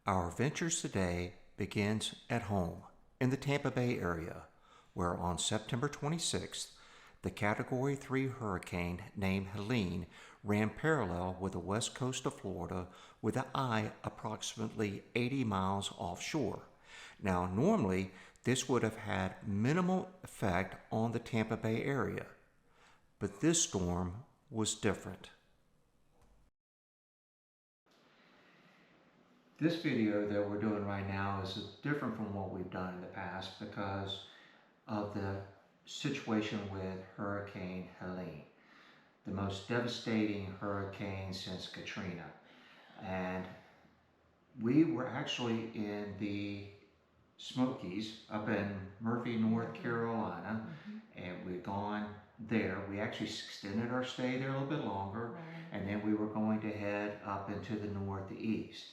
Our adventures today begins at home in the Tampa Bay area, where on September 26th, the Category 3 hurricane named Helene ran parallel with the west coast of Florida with an eye approximately 80 miles offshore. Now, normally, this would have had minimal effect on the Tampa Bay area, but this storm was different. This video that we're doing right now is different from what we've done in the past because of the situation with Hurricane Helene, the most devastating hurricane since Katrina. And we were actually in the Smokies up in Murphy, North Carolina, and we'd gone there. We actually extended our stay there a little bit longer, and then we were going to head up into the northeast.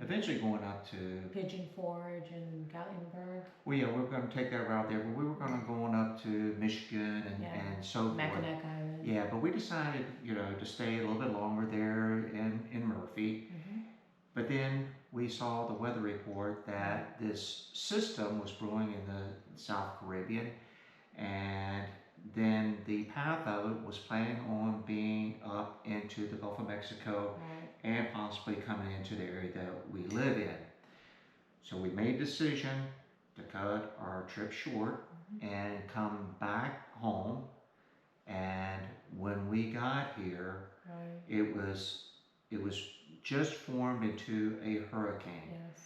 Eventually going up to Pigeon Forge and Gatlinburg. Well, yeah, we were going to take that route there, but we were going to go on up to Michigan and so forth. Mackinac Island. Yeah, but we decided, to stay a little bit longer there in Murphy. But then we saw the weather report that this system was brewing in the South Caribbean, and then the path of it was planning on being up into the Gulf of Mexico and possibly coming into the area that we live in. So we made a decision to cut our trip short and come back home. And when we got here, it was just formed into a hurricane. Yes.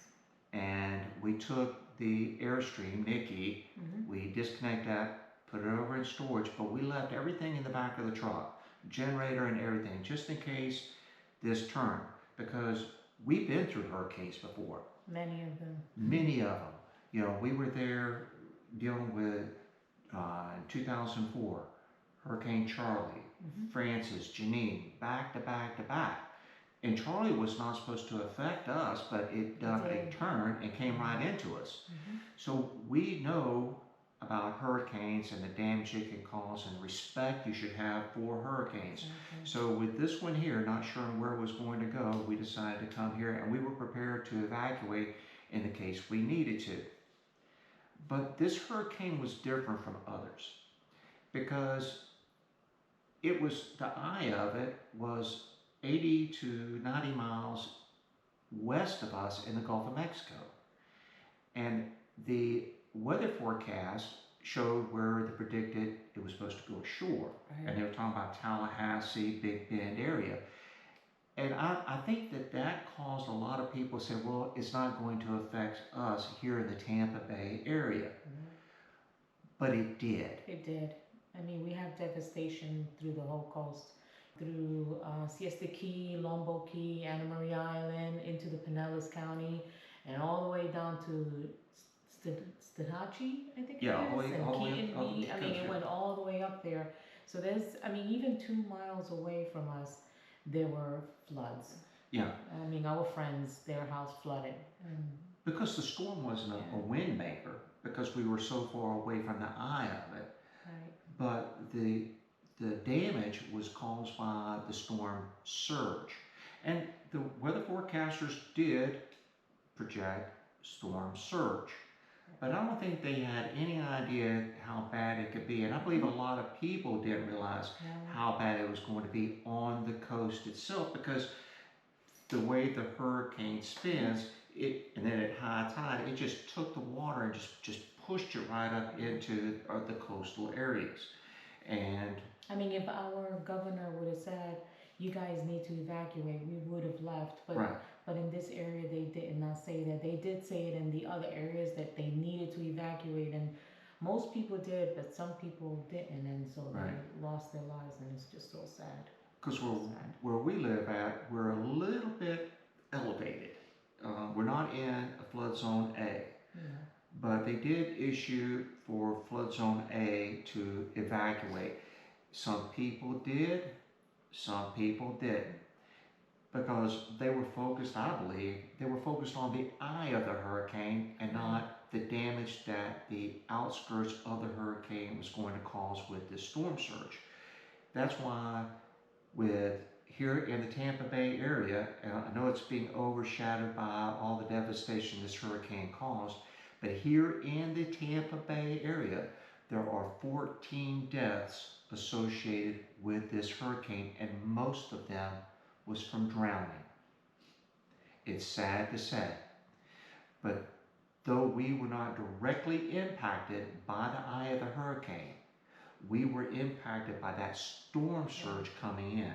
And we took the Airstream, Nikki, we disconnected that, put it over in storage, but we left everything in the back of the truck, generator and everything, just in case this turned, because we've been through hurricanes before. Many of them. Many of them. We were there dealing with in 2004, Hurricane Charlie, Francis, Janine, back to back to back. And Charlie was not supposed to affect us, but it done a turn and came right into us. So we know about hurricanes and the damage it can cause and the respect you should have for hurricanes. So with this one here, not sure where it was going to go, we decided to come here and we were prepared to evacuate in the case we needed to. But this hurricane was different from others because the eye of it was 80 to 90 miles west of us in the Gulf of Mexico. And the weather forecast showed where they predicted it was supposed to go ashore. And they were talking about Tallahassee, Big Bend area. And I think that caused a lot of people to say, well, it's not going to affect us here in the Tampa Bay area. But it did. It did. I mean, we have devastation through the whole coast, through Siesta Key, Lombo Key, Anna Maria Island, into the Pinellas County, and all the way down to Stanachi, I think it is, and Keaton Key. I mean, it went all the way up there. So even 2 miles away from us, there were floods. Yeah. I mean, our friends, their house flooded. Because the storm wasn't a wind maker, because we were so far away from the eye of it. But the damage was caused by the storm surge. And the weather forecasters did project storm surge. But I don't think they had any idea how bad it could be. And I believe a lot of people didn't realize how bad it was going to be on the coast itself, because the way the hurricane spins, and then at high tide, it just took the water and just pushed it right up into the coastal areas. And I mean, if our governor would have said, you guys need to evacuate, we would have left. But in this area, they did not say that. They did say it in the other areas that they needed to evacuate. And most people did, but some people didn't. And so they lost their lives. And it's just so sad. Because where we live at, we're a little bit elevated. We're not in a flood zone A. But they did issue for flood zone A to evacuate. Some people did, some people didn't. Because they were focused, I believe, on the eye of the hurricane and not the damage that the outskirts of the hurricane was going to cause with this storm surge. That's why with here in the Tampa Bay area, and I know it's being overshadowed by all the devastation this hurricane caused, but here in the Tampa Bay area, there are 14 deaths associated with this hurricane, and most of them was from drowning. It's sad to say, but though we were not directly impacted by the eye of the hurricane, we were impacted by that storm surge coming in.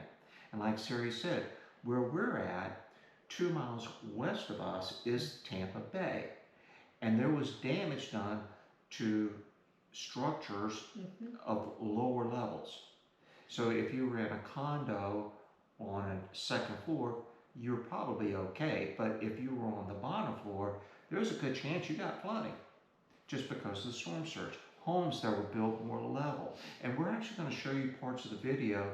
And like Siri said, where we're at, 2 miles west of us is Tampa Bay. And there was damage done to structures of lower levels. So if you were in a condo on a second floor, you're probably okay. But if you were on the bottom floor, there's a good chance you got flooding just because of the storm surge. Homes that were built more level. And we're actually going to show you parts of the video.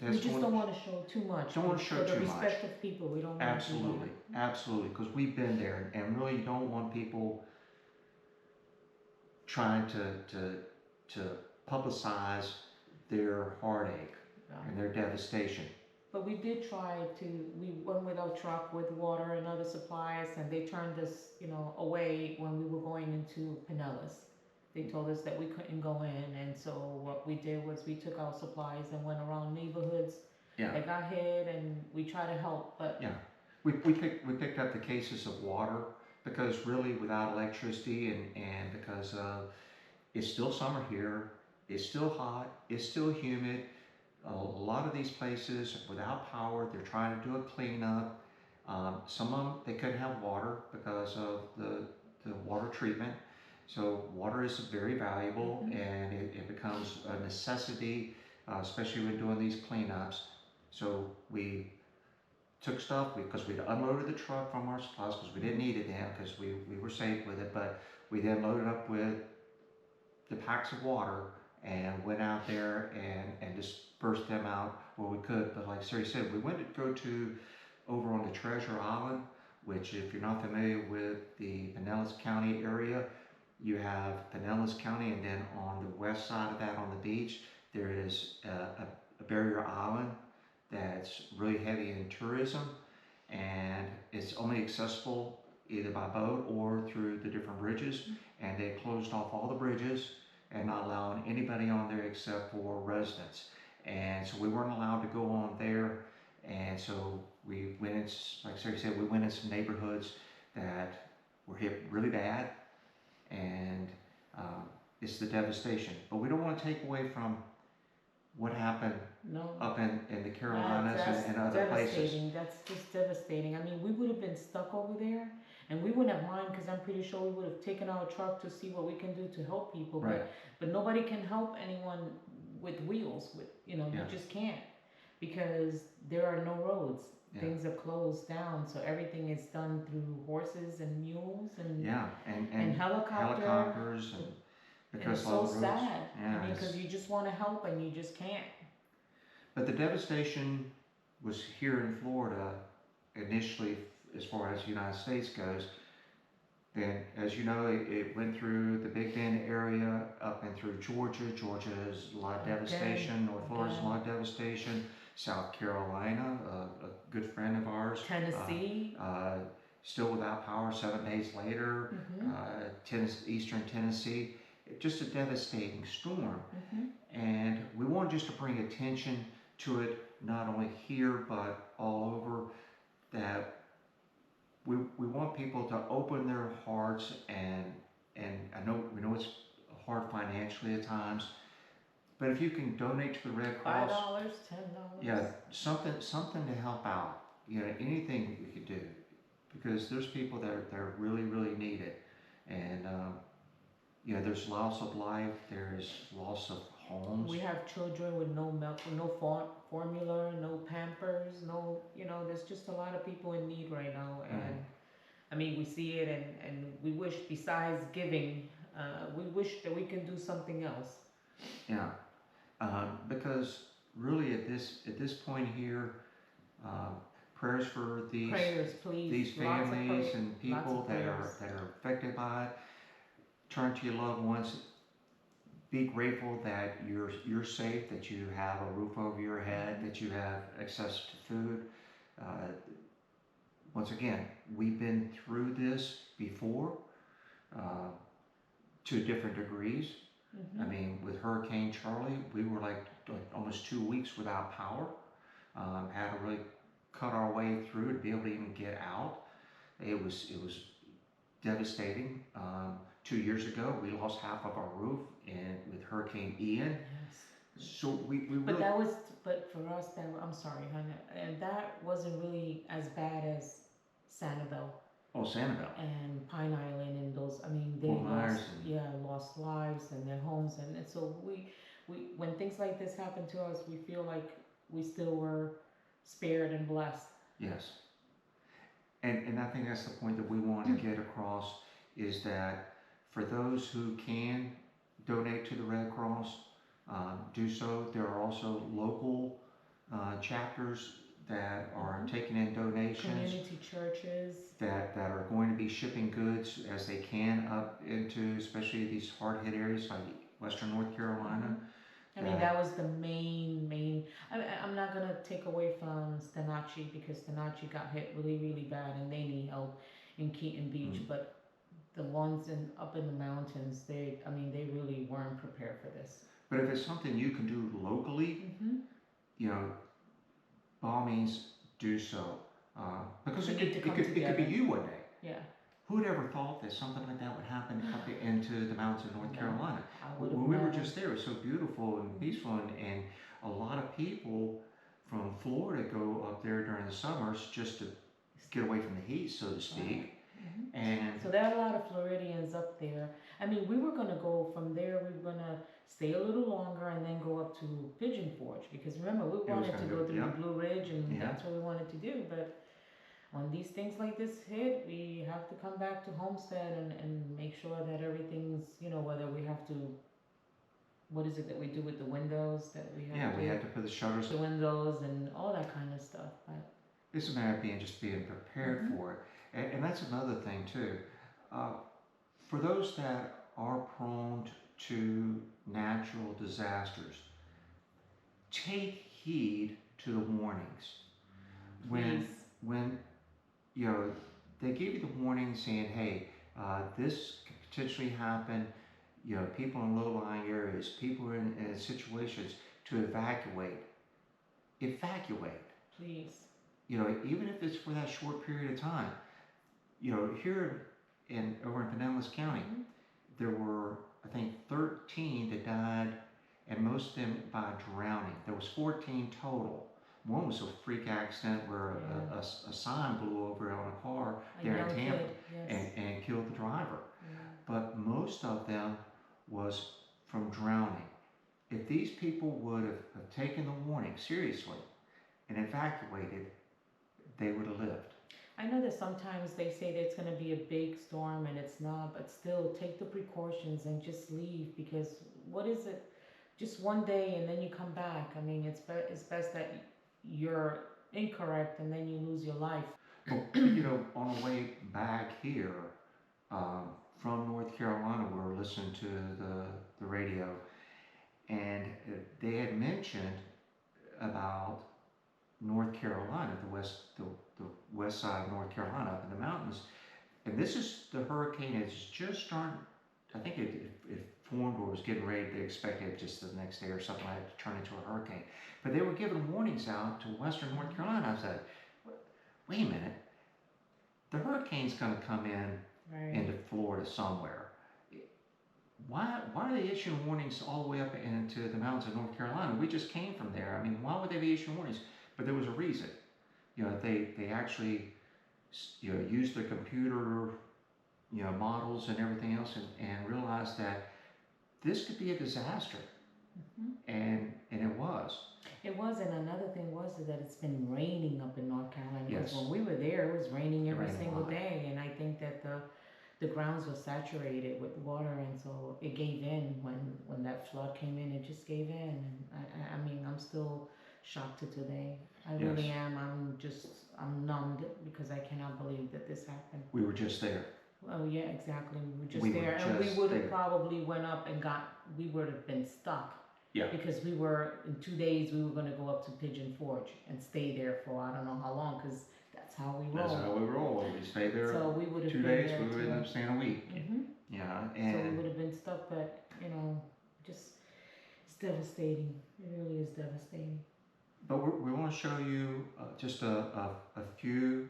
We just don't want to show too much. Don't want to show too much. For the respect of people, we don't want absolutely, to do that. Absolutely, because we've been there, and really you don't want people trying to publicize their heartache and their devastation. But we did try to, we went with our truck with water and other supplies, and they turned us, away when we were going into Pinellas. They told us that we couldn't go in, and so what we did was we took our supplies and went around neighborhoods that got hit, and we tried to help. But we picked up the cases of water, because really without electricity and because it's still summer here, it's still hot, it's still humid. A lot of these places without power, they're trying to do a cleanup. Some of them, they couldn't have water because of the water treatment. So water is very valuable, and it becomes a necessity, especially when doing these cleanups. So we took stuff because we'd unloaded the truck from our supplies because we didn't need it then, because we were safe with it, but we then loaded up with the packs of water and went out there and dispersed them out where we could. But like Siri said, we went to go to over on the Treasure Island, which if you're not familiar with the Pinellas County area, you have Pinellas County, and then on the west side of that on the beach, there is a barrier island that's really heavy in tourism, and it's only accessible either by boat or through the different bridges, and they closed off all the bridges and not allowing anybody on there except for residents. And so we weren't allowed to go on there, and so we went in, like Sarah said, we went in some neighborhoods that were hit really bad, and it's the devastation. But we don't want to take away from what happened up in the Carolinas and other places. That's just devastating. I mean, we would have been stuck over there, and we wouldn't have mind, because I'm pretty sure we would have taken our truck to see what we can do to help people. Right. But nobody can help anyone with wheels. You just can't, because there are no roads. Things are closed down, so everything is done through horses and mules and and helicopters and because it's so sad. Yeah, I mean, because you just want to help and you just can't. But the devastation was here in Florida initially, as far as the United States goes. Then, as you know, it went through the Big Bend area up and through Georgia. Georgia is a lot of devastation. North Florida is a lot of devastation. South Carolina, a good friend of ours. Tennessee. Still without power 7 days later. Eastern Tennessee. Just a devastating storm. And we want just to bring attention to it, not only here, but all over, that we want people to open their hearts, and we know it's hard financially at times, but if you can donate to the Red Cross, $5, $10, yeah, something to help out, anything you could do, because there's people that really need it, and there's loss of life, there's loss of homes. We have children with no milk, no formula, no Pampers, no, there's just a lot of people in need right now, and I mean, we see it, and we wish, besides giving, we wish that we can do something else. Yeah, because really at this point here, prayers for these families and people that are affected by it. Turn to your loved ones. be grateful that you're safe, that you have a roof over your head, that you have access to food. Uh, Once again, we've been through this before uh, to different degrees. I mean, with Hurricane Charlie, we were like almost 2 weeks without power. Had to really cut our way through to be able to even get out. It was devastating. 2 years ago, we lost half of our roof, and with Hurricane Ian. Yes. So we But really. that was, but for us, I'm sorry, honey, and that wasn't really as bad as Sanibel Oh, Sanibel. and Pine Island and those. I mean, they Fort Myers lost, and- yeah, lost lives and their homes, and so we when things like this happen to us, we feel like we still were spared and blessed. Yes. And I think that's the point that we want to get across, is that for those who can donate to the Red Cross, do so. There are also local chapters that are taking in donations, Community churches. that are going to be shipping goods as they can up into, especially these hard hit areas like Western North Carolina. I mean, that was the main. I'm not gonna take away from Stanachi, because Stanachi got hit really bad and they need help in Keaton Beach. But the ones up in the mountains, they really weren't prepared for this. But if it's something you can do locally, you know, by all means do so, because We it need to could come it could be together. you one day. Yeah. Who would ever thought that something like that would happen up into the mountains of North No, Carolina? I would've When we were never. just there, it was so beautiful and peaceful, and a lot of people from Florida go up there during the summers just to get away from the heat, so to speak. And So there are a lot of Floridians up there. I mean, we were gonna go from there. We were gonna stay a little longer and then go up to Pigeon Forge, because remember, we wanted to gonna go go- through yeah. the Blue Ridge, and Yeah. that's what we wanted to do. But when these things like this hit, we have to come back to Homestead and make sure that everything's, whether we have to, what is it that we do with the windows, that we have yeah, to we had to put the shutters. the windows and all that kind of stuff. But It's a matter of being prepared for it, and that's another thing too. For those that are prone to natural disasters, take heed to the warnings. please, When they give you the warning saying, hey, this could potentially happen. People in low-lying areas, people in situations to evacuate. Evacuate. please. Even if it's for that short period of time. Here over in Pinellas County, there were, I think, 13 that died, and most of them by drowning. There was 14 total. One was a freak accident where a sign blew over on a car there in Tampa, and killed the driver. But most of them was from drowning. If these people would have taken the warning seriously and evacuated, they would have lived. I know that sometimes they say that it's going to be a big storm and it's not, but still take the precautions and just leave, because what is it? Just one day and then you come back. I mean, it's best that you're incorrect and then you lose your life. On the way back here from North Carolina, we were listening to the radio, and they had mentioned about North Carolina, the west side of North Carolina, up in the mountains. And this is the hurricane. It's just starting. I think it formed or was getting ready. They expected it just the next day or something like that to turn into a hurricane. But they were giving warnings out to western North Carolina. I was like, wait a minute. The hurricane's going to come into Florida somewhere. Why are they issuing warnings all the way up into the mountains of North Carolina? We just came from there. I mean, why would they be issuing warnings? But there was a reason. They actually used their computer models and everything else, and realized that this could be a disaster. And it was. It was, and another thing was that it's been raining up in North Carolina. Yes. When we were there, it was raining every raining a single lot. day, and I think that the grounds were saturated with water, and so it gave in when that flood came in. It just gave in, and I mean, I'm still shocked to today. I really Yes. am. I'm numbed, because I cannot believe that this happened. We were just there. Oh yeah, exactly. We were just We were there, and we just would have there. probably went up and got. We would have been stuck. Yeah. Because we were in 2 days. We were going to go up to Pigeon Forge and stay there for I don't know how long, because that's how we roll. That's how we roll. We stay there So we would have 2 been days. there We would too. end up staying a week. Yeah, and so we would have been stuck, but just it's devastating. It really is devastating. But we want to show you just a few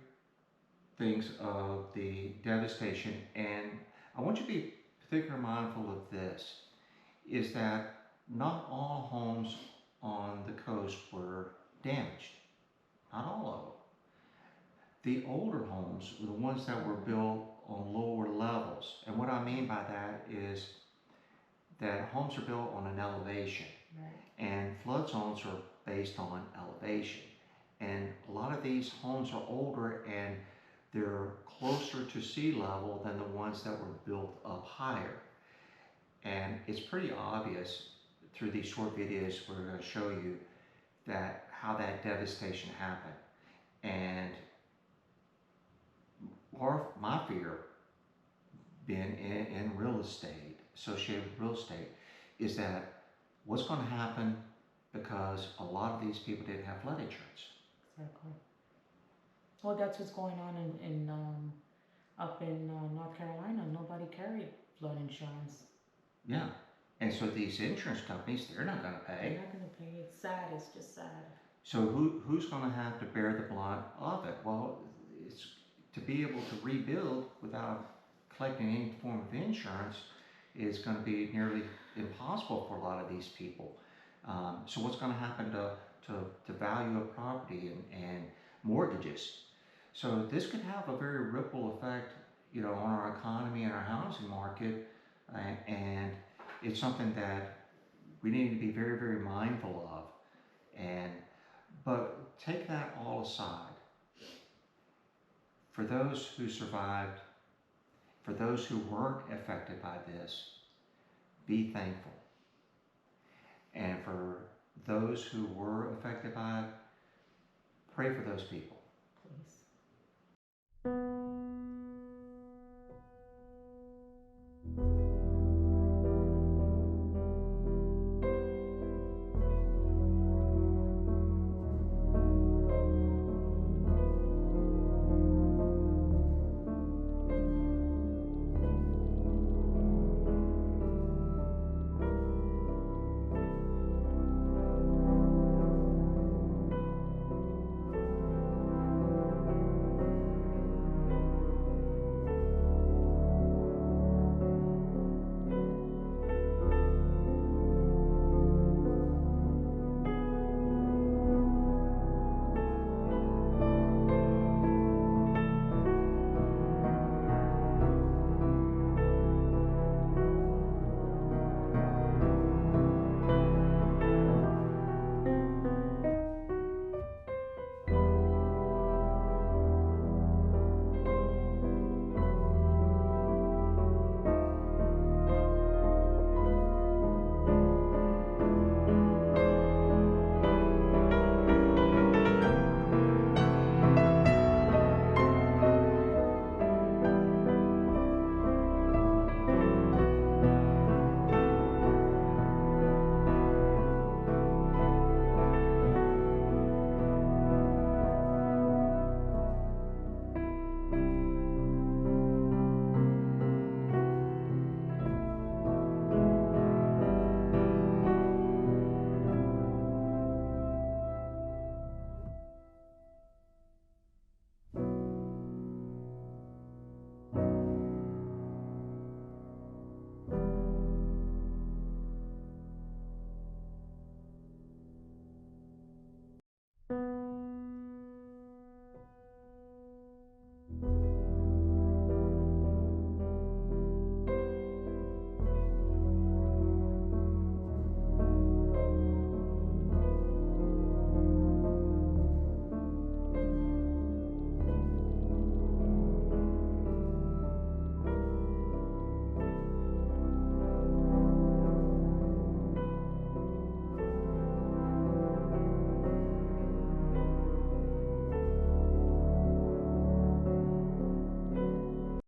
things of the devastation, and I want you to be particularly mindful of this, is that not all homes on the coast were damaged. Not all of them. The older homes were the ones that were built on lower levels. And what I mean by that is that homes are built on an elevation. Right. And flood zones are based on elevation. And a lot of these homes are older and they're closer to sea level than the ones that were built up higher. And it's pretty obvious through these short videos we're going to show you that how that devastation happened. And my fear, being in real estate, associated with real estate, is that what's going to happen, because a lot of these people didn't have flood insurance. Exactly. Well, that's what's going on in up in North Carolina. Nobody carried flood insurance. Yeah. And so these insurance companies, they're not going to pay. They're not going to pay. It's sad. It's just sad. So who's going to have to bear the brunt of it? Well, it's to be able to rebuild without collecting any form of insurance is going to be nearly impossible for a lot of these people. So what's going to happen to value of property and mortgages? So this could have a very ripple effect, on our economy and our housing market, and it's something that we need to be very, very mindful of. But take that all aside. For those who survived, for those who weren't affected by this, be thankful. And for those who were affected by it, pray for those people. Please.